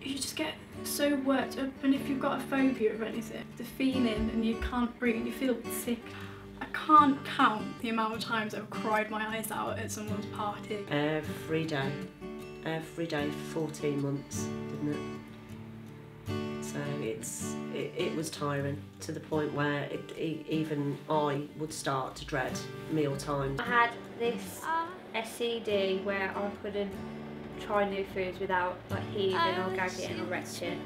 you just get so worked up, and if you've got a phobia of anything, the feeling and you can't breathe, you feel sick. I can't count the amount of times I've cried my eyes out at someone's party. Every day for 14 months, didn't it? So it was tiring to the point where even I would start to dread meal times. I had this SED where I couldn't try new foods without like heaving or gagging or retching.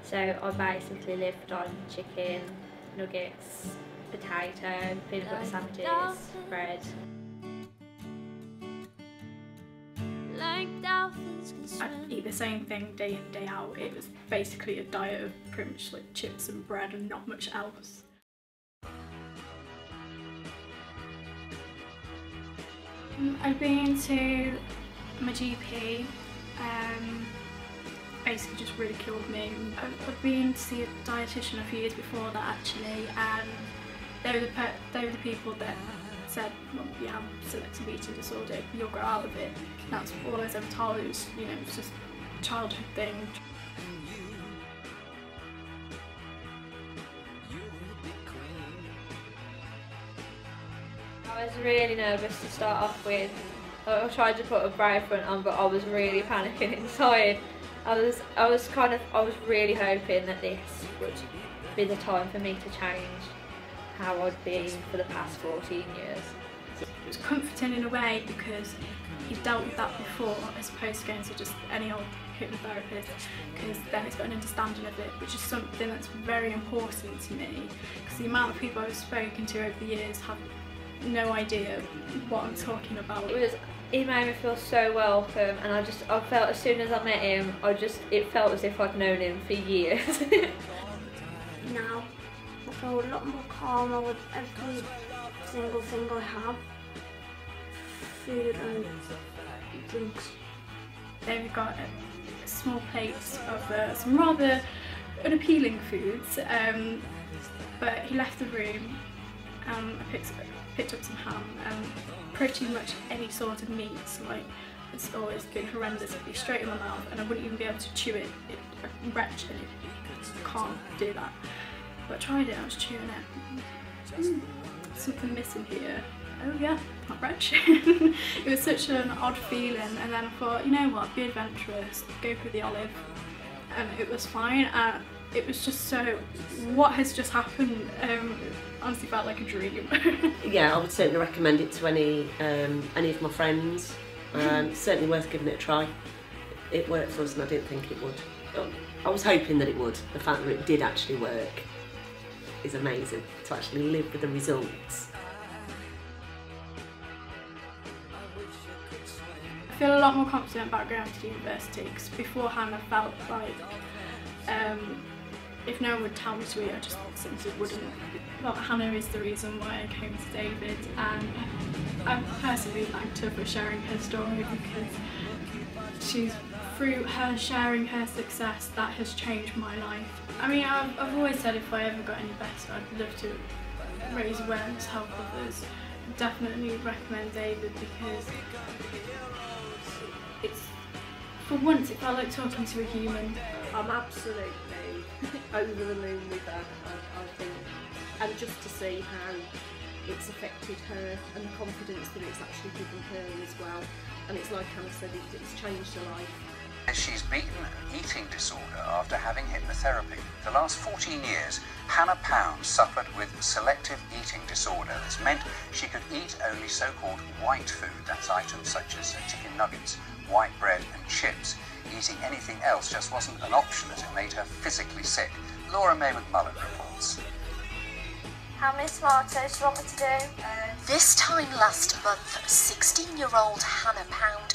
So I basically lived on chicken, nuggets, potato, peanut butter sandwiches, bread. I'd eat the same thing day in, day out. It was basically a diet of pretty much like chips and bread and not much else. I've been to my GP, basically just ridiculed me. I've been to see a dietitian a few years before that actually, and they were the people that said, well, you have selective eating disorder, you'll grow out of it. And that's all I was ever told. It was, you know, it's just a childhood thing. I was really nervous to start off with. I tried to put a brave front on, but I was really panicking inside. I was really hoping that this would be the time for me to change how I'd been for the past 14 years. It was comforting in a way because he'd dealt with that before, as opposed to going to just any old hypnotherapist, because then he's got an understanding of it, which is something that's very important to me, because the amount of people I've spoken to over the years have no idea what I'm talking about. He made me feel so welcome, and I felt as soon as I met him, it felt as if I'd known him for years. Now I feel a lot more calmer with every single thing I have. Food and drinks. They've got a small plate of some rather unappealing foods, but he left the room. I picked up some ham and pretty much any sort of meat, like it's always been horrendous. It'd be straight in my mouth and I wouldn't even be able to chew it. I'd retch and it can't do that. But I tried it, I was chewing it. Something missing here. Oh yeah, not retching. It was such an odd feeling, and then I thought, you know what, be adventurous, go for the olive, and it was fine. It was just so, what has just happened, honestly felt like a dream. Yeah, I would certainly recommend it to any of my friends. Certainly worth giving it a try. It worked for us and I didn't think it would. I was hoping that it would. The fact that it did actually work is amazing, to actually live with the results. I feel a lot more confident about going to university, because beforehand I felt like if no one would tell me to eat, I just simply wouldn't. Well, Hannah is the reason why I came to David, and I personally thanked her for sharing her story, because through her sharing her success, that has changed my life. I mean, I've always said if I ever got any better, I'd love to raise awareness, help others. Definitely recommend David, because it's, for once, it felt like talking to a human. I'm absolutely over the moon with her, I think, and just to see how it's affected her and the confidence that it's actually given her as well. And it's like Hannah said, it's changed her life. She's beaten an eating disorder after having hypnotherapy. For the last 14 years, Hannah Pound suffered with selective eating disorder. This meant she could eat only so-called white food, that's items such as chicken nuggets, white bread and chips. Eating anything else just wasn't an option, as it made her physically sick. Laura May McMullen reports. How many tomatoes do you want me to do? This time last month, 16-year-old Hannah Pound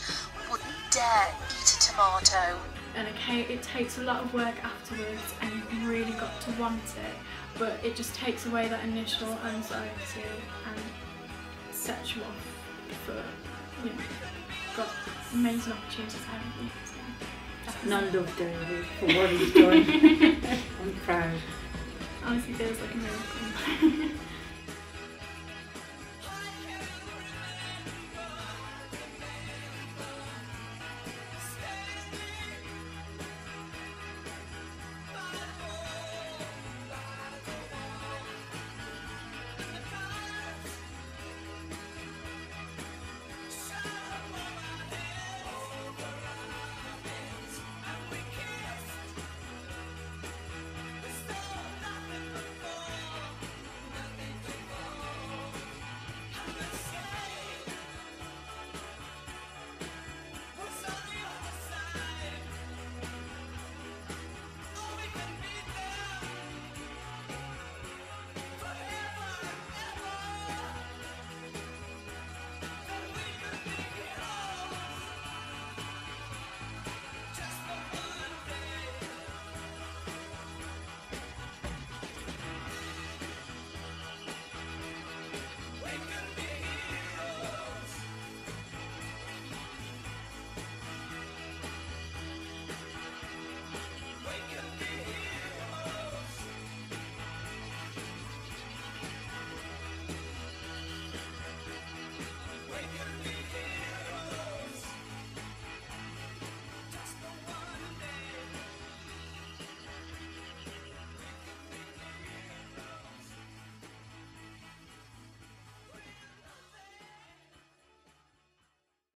wouldn't dare eat a tomato. And okay, it takes a lot of work afterwards, and you've really got to want it, but it just takes away that initial anxiety and sets you off for, you know, got amazing opportunities ahead of you. And I love David for what he's done. I'm proud. Honestly, feels like a miracle.